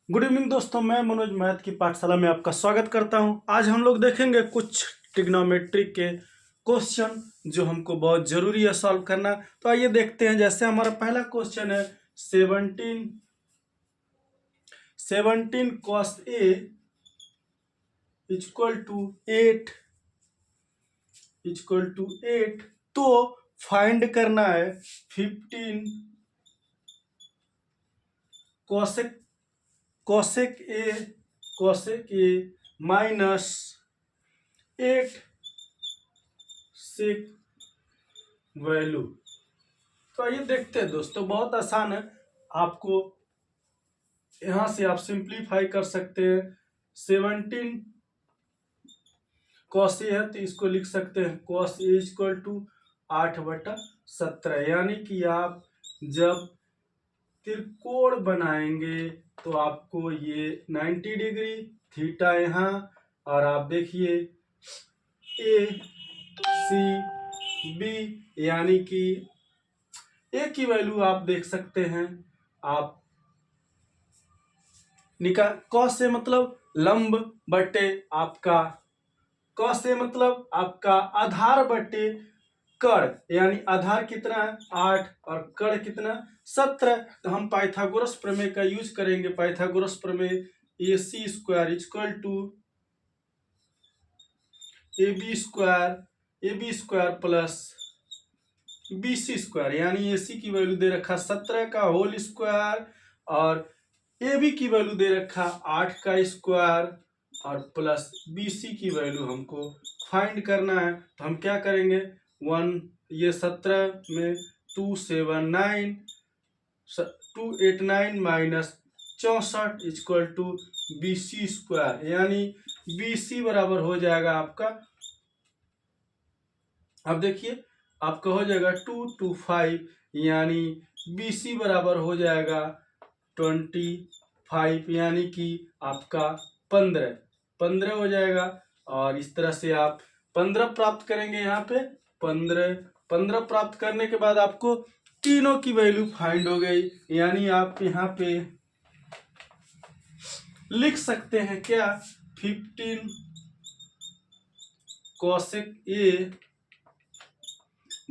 Good evening दोस्तों, मैं Manoj math की पाठशाला में आपका स्वागत करता हूं। आज हम लोग देखेंगे कुछ ट्रिग्नोमेट्री के क्वेश्चन जो हमको बहुत जरूरी है सॉल्व करना। तो आइए देखते हैं। जैसे हमारा पहला क्वेश्चन है 17 cos A इक्वल टू 8 तो फाइंड करना है 15 cosec A minus 8 sec value. तो आइए देखते हैं दोस्तों, बहुत आसान है। आपको यहां से आप सिंप्लीफाई कर सकते हैं। 17 cos A है तो इसको लिख सकते हैं cos A इक्वल टू 8/17, यानी कि आप जब त्रिकोण बनाएंगे तो आपको ये 90 डिग्री थीटा यहाँ, और आप देखिए ए सी बी, यानी कि ए की वैल्यू आप देख सकते हैं। आप कॉस से मतलब लंब बटे आपका, कॉस से मतलब आपका आधार बटे कर्ण, यानी आधार कितना है 8 और कर्ण कितना 17। तो हम पाइथागोरस प्रमेय का यूज करेंगे। पाइथागोरस प्रमेय AC square equal to AB square plus BC square, यानी AC की वैल्यू दे रखा 17 का होल स्क्वायर और AB की वैल्यू दे रखा 8 का स्क्वायर और प्लस BC की वैल्यू हमको फाइंड करना है। तो हम क्या करेंगे, 17 में 289 minus 64 equal to BC square, यानी BC बराबर हो जाएगा आपका, अब देखिए आपका हो जाएगा 225, यानी BC बराबर हो जाएगा 25, यानी कि आपका 15 हो जाएगा। और इस तरह से आप 15 प्राप्त करेंगे। यहाँ पे 15 प्राप्त करने के बाद आपको तीनों की वैल्यू फाइंड हो गई, यानी आप यहाँ पे लिख सकते हैं क्या, 15 cosec A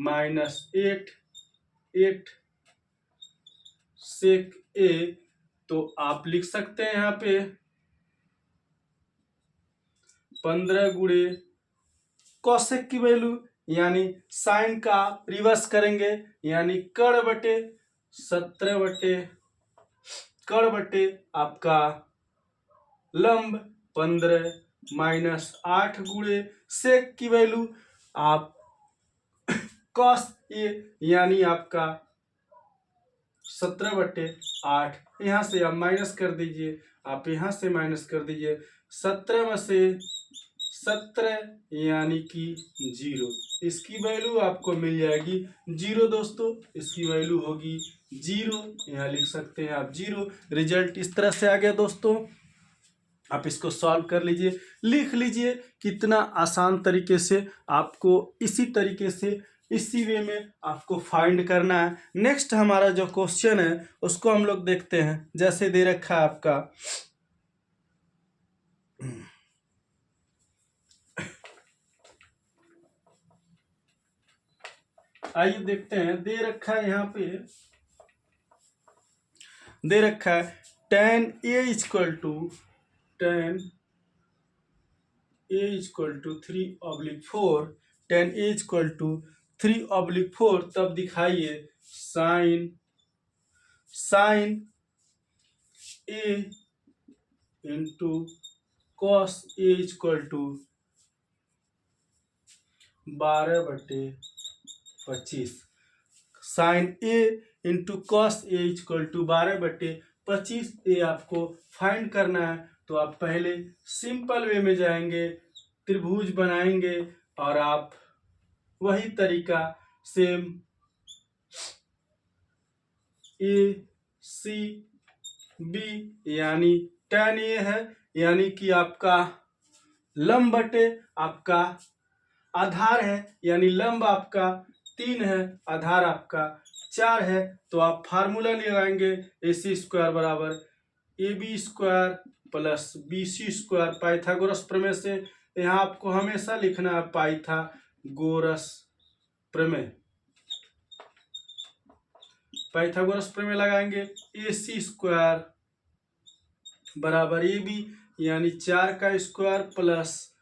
minus 8 sec A। तो आप लिख सकते हैं यहाँ पे 15 गुणे कॉसेक की वैल्यू, यानी साइन का रिवर्स करेंगे, यानी कर्ण बटे 17 बटे कर्ण बटे आपका लंब 15 माइनस 8 गुणे सेक की वैल्यू आप कॉस ए, यानी आपका 17/8। यहाँ से आप माइनस कर दीजिए, आप यहाँ से माइनस कर दीजिए 17 में से 17, यानी कि 0। इसकी वैल्यू आपको मिल जाएगी 0 दोस्तों, इसकी वैल्यू होगी 0। यहाँ लिख सकते हैं आप 0। रिजल्ट इस तरह से आ गया दोस्तों। आप इसको सॉल्व कर लीजिए, लिख लीजिए। कितना आसान तरीके से आपको इसी तरीके से इसी वे में आपको फाइंड करना है। नेक्स्ट हमारा जो क्वेश्चन है उसको हम लोग देखते हैं। जैसे दे रखा है आपका, आइए देखते हैं। दे रखा है यहाँ पे, दे रखा है tan A equal to 3/4, tan A equal to 3/4। तब दिखाइए sine A into cos A equal to 12/25। Sine A into cos A equal to 12/25। ये आपको फाइंड करना है। तो आप पहले सिंपल वे में जाएंगे, त्रिभुज बनाएंगे और आप वही तरीका सेम ACB, यानी tan A है, यानी कि आपका लंब बटे आपका आधार है, यानी लंब आपका 3 है, आधार आपका 4 है। तो आप फार्मूला लगाएंगे AC स्क्वायर बराबर A B square plus B C square. Pythagoras प्रमेय से यहाँ आपको हमेशा लिखना है पाइथागोरस प्रमेय। पाइथागोरस प्रमेय लगाएंगे, ए सी स्क्वायर बराबर ए बी यानी 4 का स्क्वायर प्लस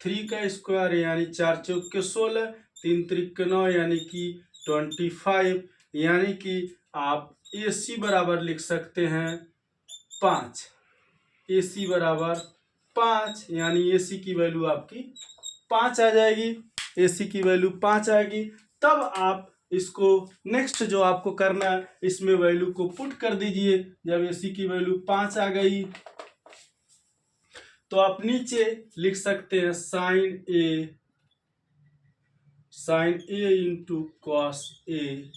3 का स्क्वायर यानी 4 चौक के 16, 3 त्रिक के 9 यानी कि 25, यानी कि आप ए सी बराबर लिख सकते हैं 5। ए सी बराबर 5 यानी ए सी की वैल्यू आपकी 5 आ जाएगी। ए सी की वैल्यू 5 आएगी। तब आप इसको नेक्स्ट जो आपको करना है, इसमें वैल्यू को पुट कर दीजिए। जब ए सी की वैल्यू 5 आ गई तो आप नीचे लिख सकते हैं sign A into cos A,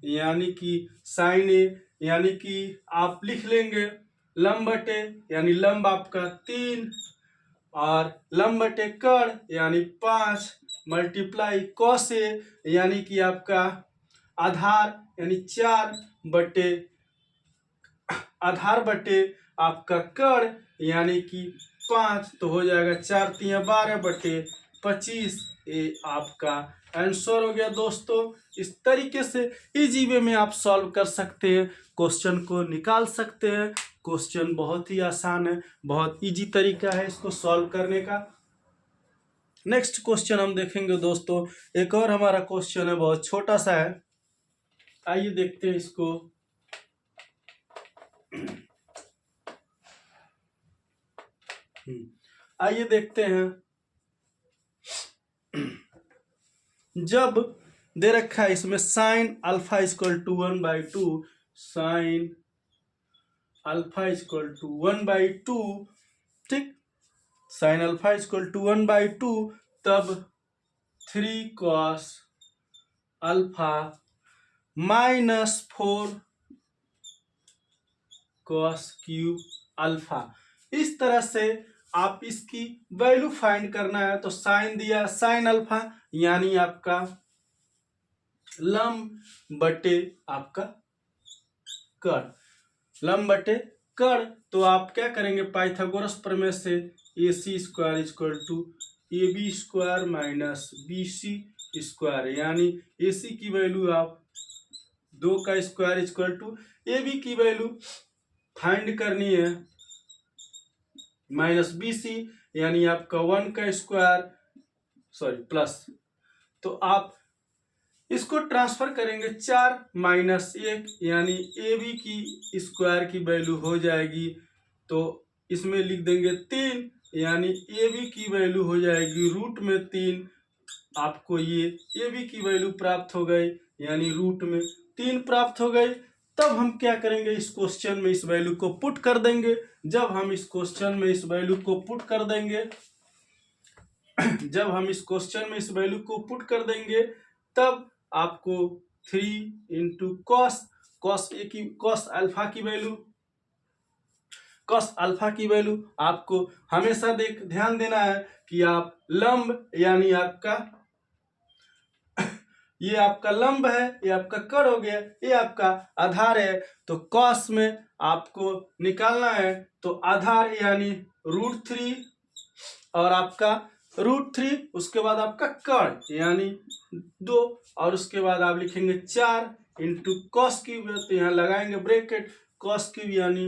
यानी कि साइन ए यानी कि आप लिख लेंगे लंब बटे, यानी लंब आपका 3 और लंब बटे कर्ण यानी 5 मल्टीप्लाई कॉस ए यानी कि आपका आधार यानी 4 बटे आधार बटे आपका कर्ण यानी कि 5, तो हो जाएगा 4 3 12 बटे 25। ये आपका आंसर हो गया दोस्तों। इस तरीके से इजी वे में आप सॉल्व कर सकते हैं, क्वेश्चन को निकाल सकते हैं। क्वेश्चन बहुत ही आसान है, बहुत इजी तरीका है इसको सॉल्व करने का। नेक्स्ट क्वेश्चन हम देखेंगे दोस्तों। एक और हमारा क्वेश्चन है, बहुत छोटा सा है, आइए देखते हैं इसको। आइए देखते हैं। जब दे रखा है इसमें sine alpha equal to 1/2, sine alpha equal to 1/2, ठीक, साइन अल्फा इक्वल टू 1/2, तब 3 cos alpha minus 4 cos cube alpha. इस तरह से आप इसकी वैल्यू फाइंड करना है। तो साइन दिया, साइन अल्फा यानी आपका लंब बटे आपका कर्ण, लंब बटे कर्ण। तो आप क्या करेंगे, पाइथागोरस प्रमेय से A C square equal to A B square minus B C square, यानी ए सी की वैल्यू आप 2 का स्क्वायर इक्वल टू ए बी की वैल्यू फाइंड करनी है माइनस बी सी यानी आपका 1 का स्क्वायर प्लस। तो आप इसको ट्रांसफर करेंगे 4 माइनस 1 यानी ए बी की स्क्वायर की वैल्यू हो जाएगी। तो इसमें लिख देंगे 3 यानी ए बी की वैल्यू हो जाएगी रूट में 3। आपको ये ए बी की वैल्यू प्राप्त हो गई, यानी रूट में 3 प्राप्त हो गई। तब हम क्या करेंगे, इस क्वेश्चन में इस वैल्यू को पुट कर देंगे। जब हम इस क्वेश्चन में इस वैल्यू को पुट कर देंगे जब हम इस क्वेश्चन में इस वैल्यू को पुट कर देंगे, तब आपको 3 इंटू कॉस अल्फा की वैल्यू आपको हमेशा ध्यान देना है कि आप लंब यानी आपका ये आपका लंब है, ये आपका कर्ण हो गया, ये आपका आधार है। तो कॉस में आपको निकालना है, तो आधार यानी √3 और आपका √3, उसके बाद आपका कर्ण यानी 2 और उसके बाद आप लिखेंगे 4 इंटू कॉस क्यूब, तो यहाँ लगाएंगे ब्रैकेट, कॉस क्यूब यानी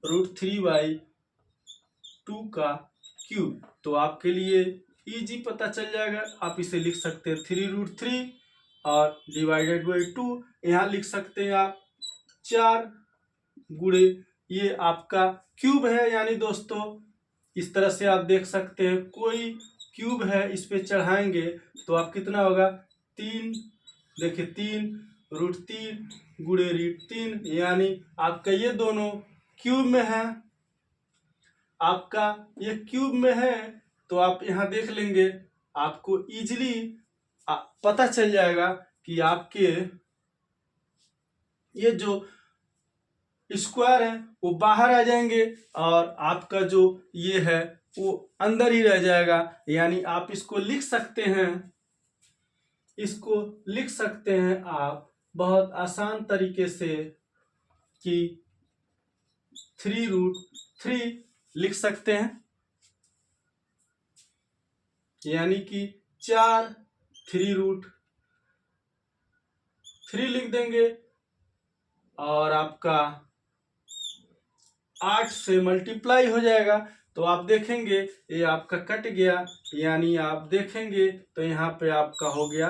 √3/2 का क्यूब। तो आपके लिए इजी पता चल जाएगा, आप इसे लिख सकते हैं 3√3 और डिवाइडेड बाई 2। यहाँ लिख सकते हैं आप 4 गुणे ये आपका क्यूब है, यानी दोस्तों इस तरह से आप देख सकते हैं कोई क्यूब है, इस पे चढ़ाएंगे तो आप कितना होगा 3, देखिए 3√3 गुणे √3, यानी आपका ये दोनों क्यूब में है, आपका ये क्यूब में है। तो आप यहाँ देख लेंगे, आपको इजीली पता चल जाएगा कि आपके ये जो स्क्वायर है वो बाहर आ जाएंगे और आपका जो ये है वो अंदर ही रह जाएगा। यानी आप इसको लिख सकते हैं, आप बहुत आसान तरीके से कि 3√3 लिख सकते हैं, यानी कि 4 3√3 लिख देंगे और आपका 8 से मल्टीप्लाई हो जाएगा। तो आप देखेंगे ये आपका कट गया, यानी आप देखेंगे तो यहाँ पे आपका हो गया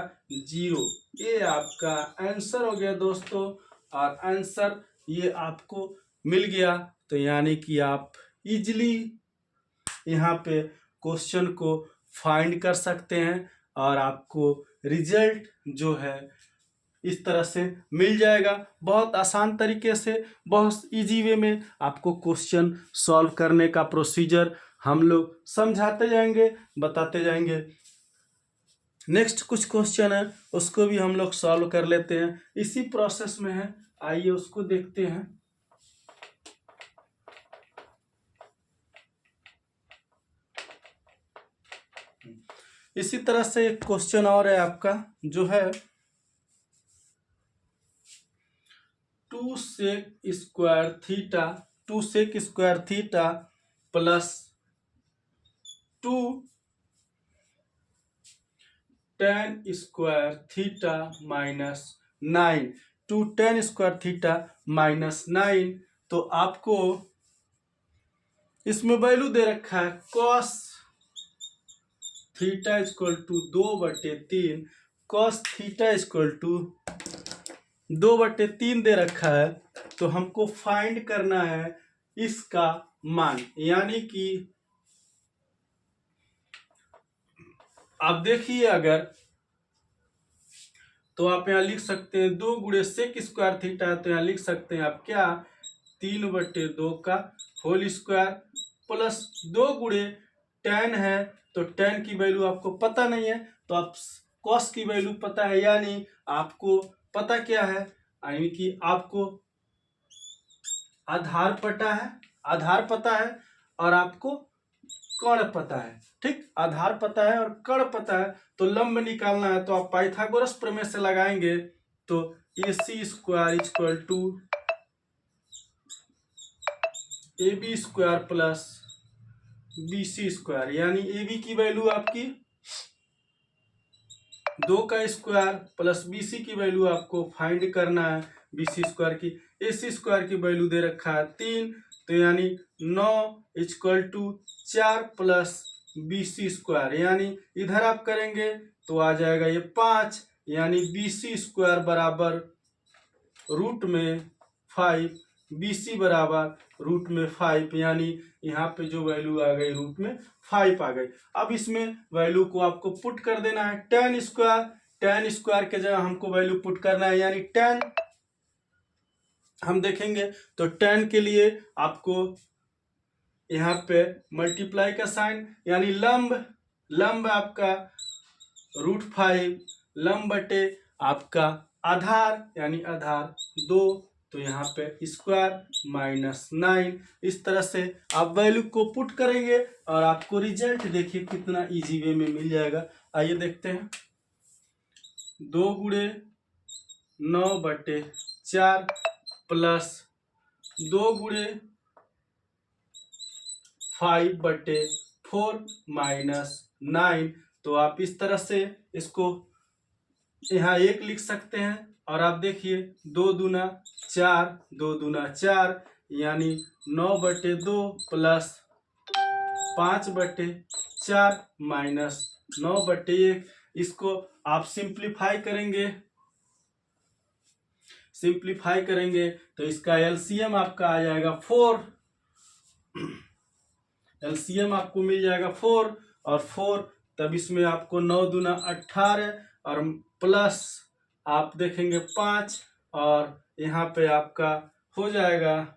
0। ये आपका आंसर हो गया दोस्तों, और आंसर ये आपको मिल गया। तो यानी कि आप इजीली यहाँ पे क्वेश्चन को फाइंड कर सकते हैं और आपको रिजल्ट जो है इस तरह से मिल जाएगा। बहुत आसान तरीके से, बहुत इजी वे में आपको क्वेश्चन सॉल्व करने का प्रोसीजर हम लोग समझाते जाएंगे, बताते जाएंगे। नेक्स्ट कुछ क्वेश्चन है उसको भी हम लोग सॉल्व कर लेते हैं, इसी प्रोसेस में है, आइए उसको देखते हैं। इसी तरह से एक क्वेश्चन और है आपका, जो है 2 sec square theta plus 2 tan square theta minus 9, 2 tan square theta minus 9। तो आपको इसमें वैल्यू दे रखा है cos theta equal to 2/3, cos theta equal to 2/3 दे रखा है। तो हमको फाइंड करना है इसका मान, यानी कि आप देखिए अगर तो आप यहाँ लिख सकते हैं 2 गुणे सेक स्क्वायर थीटा है, तो यहाँ लिख सकते हैं आप क्या 3/2 का होल स्क्वायर प्लस 2 गुणे tan है, तो tan की वैल्यू आपको पता नहीं है, तो आप cos की वैल्यू पता है, यानी आपको पता क्या है, यानी कि आपको आधार पता है और आपको कर्ण पता है। ठीक, आधार पता है और कर्ण पता है, तो लंब निकालना है, तो आप पाइथागोरस प्रमेय से लगाएंगे। तो AC square equal to AB square plus BC square, यानी AB की वैल्यू आपकी 2 का स्क्वायर प्लस BC की वैल्यू आपको फाइंड करना है, BC स्क्वायर की। AC स्क्वायर की वैल्यू दे रखा है 3, तो यानी 9 equal to 4 plus BC square, यानी इधर आप करेंगे तो आ जाएगा ये 5, यानी BC स्क्वायर बराबर रूट में 5, BC बराबर रूट में 5, यानी यहाँ पे जो वैल्यू आ गई रूट में 5 आ गई। अब इसमें वैल्यू को आपको पुट कर देना है, tan स्क्वायर के जगह हमको वैल्यू पुट करना है, यानी tan हम देखेंगे तो tan के लिए आपको यहाँ पे मल्टीप्लाई का साइन, यानी लंब आपका √5 लंब बटे आपका आधार, यानी आधार 2, तो यहाँ पे स्क्वायर माइनस 9। इस तरह से आप वैल्यू को पुट करेंगे और आपको रिजल्ट देखिए कितना इजी वे में मिल जाएगा। आइए देखते हैं, 2 गुणे 9/4 प्लस 2 गुणे 5/4 माइनस 9। तो आप इस तरह से इसको यहाँ 1 लिख सकते हैं, और आप देखिए 2 दूना 4, यानी 9/2 प्लस 5/4 माइनस 9/1। इसको आप सिंप्लीफाई करेंगे तो इसका एलसीएम आपका आ जाएगा 4, एलसीएम आपको मिल जाएगा 4 और 4, तब इसमें आपको 9 दूना 18 और प्लस आप देखेंगे 5, और यहाँ पे आपका हो जाएगा,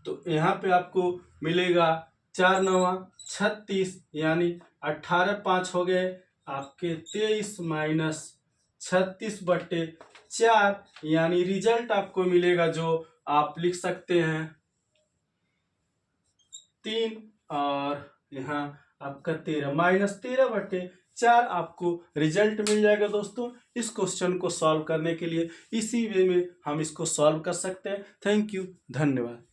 तो यहाँ पे आपको मिलेगा 4 9 36, यानी 18 5 हो गए आपके 23 माइनस 36/4, यानी रिजल्ट आपको मिलेगा जो आप लिख सकते हैं 3, और यहाँ आपका 13 माइनस 13/4, 4 आपको रिजल्ट मिल जाएगा दोस्तों। इस क्वेश्चन को सॉल्व करने के लिए इसी वे में हम इसको सॉल्व कर सकते हैं। थैंक यू, धन्यवाद।